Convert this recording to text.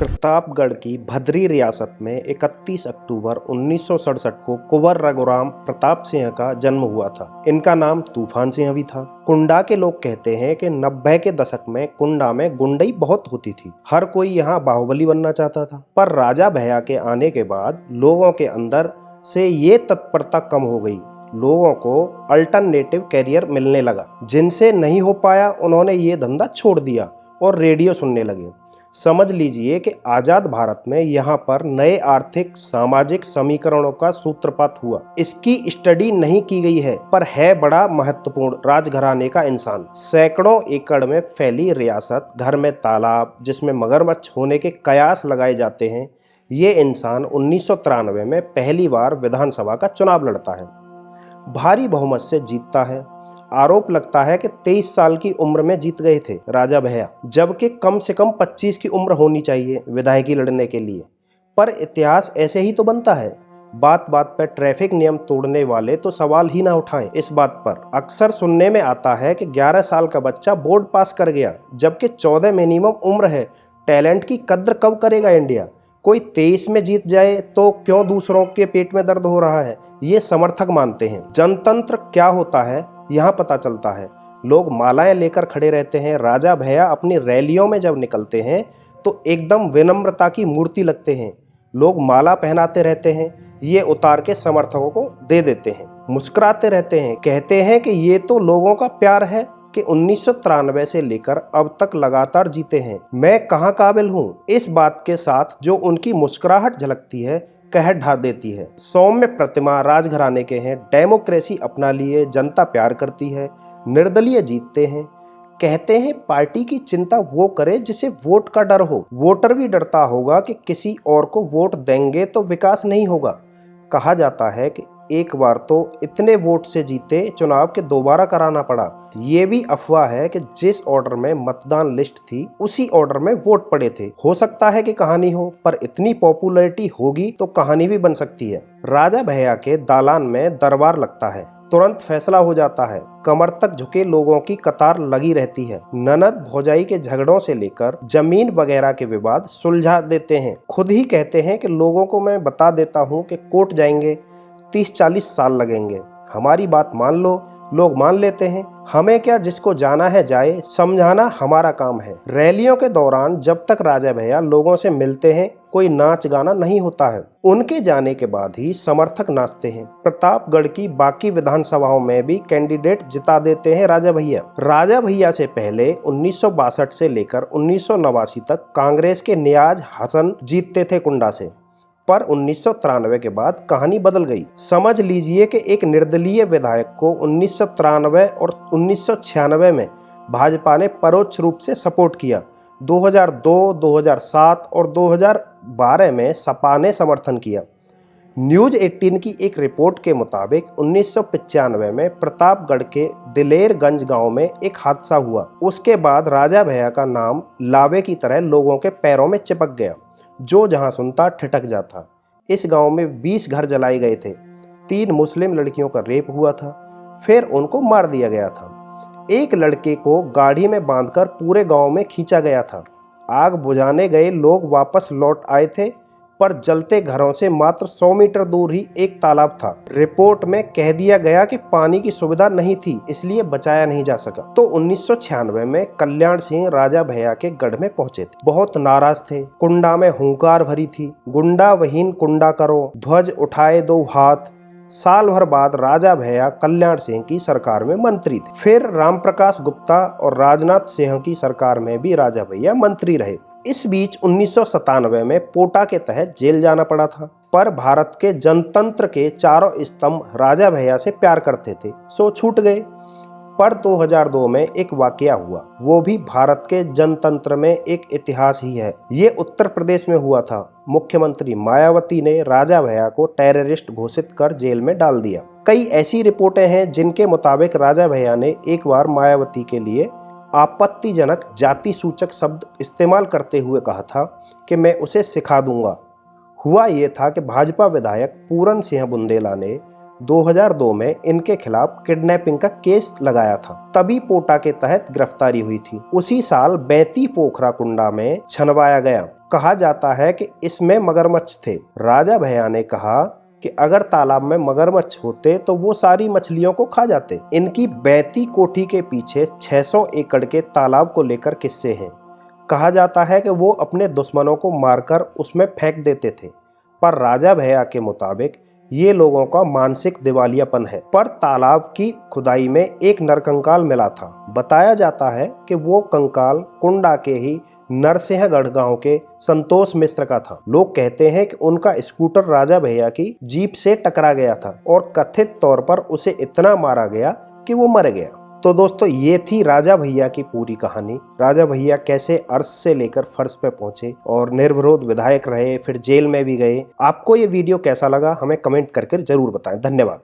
प्रतापगढ़ की भद्री रियासत में 31 अक्टूबर 1967 को कुंवर रघुराम प्रताप सिंह का जन्म हुआ था। इनका नाम तूफान सिंह भी था। कुंडा के लोग कहते हैं कि 90 के दशक में कुंडा में गुंडई बहुत होती थी। हर कोई यहाँ बाहुबली बनना चाहता था, पर राजा भैया के आने के बाद लोगों के अंदर से ये तत्परता कम हो गई। लोगों को अल्टरनेटिव कैरियर मिलने लगा। जिनसे नहीं हो पाया उन्होंने ये धंधा छोड़ दिया और रेडियो सुनने लगे। समझ लीजिए कि आज़ाद भारत में यहाँ पर नए आर्थिक सामाजिक समीकरणों का सूत्रपात हुआ। इसकी स्टडी नहीं की गई है, पर है बड़ा महत्वपूर्ण राजघराने का इंसान। सैकड़ों एकड़ में फैली रियासत, घर में तालाब जिसमें मगरमच्छ होने के कयास लगाए जाते हैं। ये इंसान 1993 में पहली बार विधानसभा का चुनाव लड़ता है, भारी बहुमत से जीतता है। आरोप लगता है कि 23 साल की उम्र में जीत गए थे राजा भैया, जबकि कम से कम 25 की उम्र होनी चाहिए विधायकी लड़ने के लिए। पर इतिहास ऐसे ही तो बनता है। बात बात पर ट्रैफिक नियम तोड़ने वाले तो सवाल ही ना उठाएं। इस बात पर अक्सर सुनने में आता है कि 11 साल का बच्चा बोर्ड पास कर गया, जबकि 14 मिनिमम उम्र है। टैलेंट की कद्र कब करेगा इंडिया? कोई 23 में जीत जाए तो क्यों दूसरों के पेट में दर्द हो रहा है, ये समर्थक मानते हैं। जनतंत्र क्या होता है यहाँ पता चलता है। लोग मालाएं लेकर खड़े रहते हैं। राजा भैया अपनी रैलियों में जब निकलते हैं तो एकदम विनम्रता की मूर्ति लगते हैं। लोग माला पहनाते रहते हैं, ये उतार के समर्थकों को दे देते हैं, मुस्कुराते रहते हैं, कहते हैं कि ये तो लोगों का प्यार है कि 1993 से लेकर अब तक लगातार जीते हैं। मैं कहाँ काबिल हूँ? इस बात के साथ जो उनकी मुस्कुराहट झलकती है, कहर ढा देती है। सौम्य प्रतिमा राजघराने के हैं, डेमोक्रेसी अपना लिए, जनता प्यार करती है, निर्दलीय जीतते हैं। कहते हैं पार्टी की चिंता वो करे जिसे वोट का डर हो। वोटर भी डरता होगा कि किसी और को वोट देंगे तो विकास नहीं होगा। कहा जाता है कि एक बार तो इतने वोट से जीते चुनाव के दोबारा कराना पड़ा। ये भी अफवाह है कि जिस ऑर्डर में मतदान लिस्ट थी उसी ऑर्डर में वोट पड़े थे। हो सकता है कि कहानी हो, पर इतनी पॉपुलैरिटी होगी तो कहानी भी बन सकती है। राजा भैया के दालान में दरबार लगता है, तुरंत फैसला हो जाता है। कमर तक झुके लोगों की कतार लगी रहती है। ननद भौजाई के झगड़ों से लेकर जमीन वगैरह के विवाद सुलझा देते हैं। खुद ही कहते हैं कि लोगों को मैं बता देता हूँ कि कोर्ट जाएंगे 30-40 साल लगेंगे, हमारी बात मान लो। लोग मान लेते हैं। हमें क्या, जिसको जाना है जाए, समझाना हमारा काम है। रैलियों के दौरान जब तक राजा भैया लोगों से मिलते हैं कोई नाच गाना नहीं होता है। उनके जाने के बाद ही समर्थक नाचते हैं। प्रतापगढ़ की बाकी विधानसभाओं में भी कैंडिडेट जिता देते हैं राजा भैया। राजा भैया से पहले 1962 से लेकर 1989 तक कांग्रेस के नियाज हसन जीतते थे कुंडा से, पर 1993 के बाद कहानी बदल गई। समझ लीजिए कि एक निर्दलीय विधायक को 1993 और 1996 में भाजपा ने परोक्ष रूप से सपोर्ट किया। 2002, 2007 और 2012 में सपा ने समर्थन किया। न्यूज़ 18 की एक रिपोर्ट के मुताबिक 1995 में प्रतापगढ़ के दिलेरगंज गांव में एक हादसा हुआ। उसके बाद राजा भैया का नाम लावे की तरह लोगों के पैरों में चिपक गया। जो जहां सुनता ठिठक जाता। इस गांव में 20 घर जलाए गए थे। 3 मुस्लिम लड़कियों का रेप हुआ था, फिर उनको मार दिया गया था। एक लड़के को गाड़ी में बांधकर पूरे गांव में खींचा गया था। आग बुझाने गए लोग वापस लौट आए थे, पर जलते घरों से मात्र 100 मीटर दूर ही एक तालाब था। रिपोर्ट में कह दिया गया कि पानी की सुविधा नहीं थी, इसलिए बचाया नहीं जा सका। तो 1996 में कल्याण सिंह राजा भैया के गढ़ में पहुंचे थे। बहुत नाराज थे। कुंडा में हुंकार भरी थी, गुंडा वहीन कुंडा करो, ध्वज उठाए दो हाथ। साल भर बाद राजा भैया कल्याण सिंह की सरकार में मंत्री थे। फिर रामप्रकाश गुप्ता और राजनाथ सिंह की सरकार में भी राजा भैया मंत्री रहे। इस बीच 1997 में पोटा के तहत जेल जाना पड़ा था, पर भारत के जनतंत्र के चारों स्तंभ राजा भैया से प्यार करते थे, सो छूट गए। पर 2002 में एक वाकया हुआ, वो भी भारत के जनतंत्र में एक इतिहास ही है। ये उत्तर प्रदेश में हुआ था। मुख्यमंत्री मायावती ने राजा भैया को टेररिस्ट घोषित कर जेल में डाल दिया। कई ऐसी रिपोर्टें हैं जिनके मुताबिक राजा भैया ने एक बार मायावती के लिए आपत्तिजनक जाति सूचक शब्द इस्तेमाल करते हुए कहा था कि मैं उसे सिखा दूंगा। हुआ ये था कि भाजपा विधायक पूरन सिंह बुंदेला ने 2002 में इनके खिलाफ किडनैपिंग का केस लगाया था, तभी पोटा के तहत गिरफ्तारी हुई थी। उसी साल 32 पोखरा कुंडा में छनवाया गया। कहा जाता है कि इसमें मगरमच्छ थे। राजा भैया ने कहा कि अगर तालाब में मगरमच्छ होते तो वो सारी मछलियों को खा जाते। इनकी बैती कोठी के पीछे 600 एकड़ के तालाब को लेकर किस्से हैं। कहा जाता है कि वो अपने दुश्मनों को मारकर उसमें फेंक देते थे, पर राजा भैया के मुताबिक ये लोगों का मानसिक दिवालियापन है। पर तालाब की खुदाई में एक नरकंकाल मिला था। बताया जाता है कि वो कंकाल कुंडा के ही नरसिंहगढ़ गांव के संतोष मिश्र का था। लोग कहते हैं कि उनका स्कूटर राजा भैया की जीप से टकरा गया था और कथित तौर पर उसे इतना मारा गया कि वो मर गया। तो दोस्तों, ये थी राजा भैया की पूरी कहानी। राजा भैया कैसे अर्श से लेकर फर्श पे पहुंचे और निर्विरोध विधायक रहे, फिर जेल में भी गए। आपको ये वीडियो कैसा लगा हमें कमेंट करके जरूर बताएं। धन्यवाद।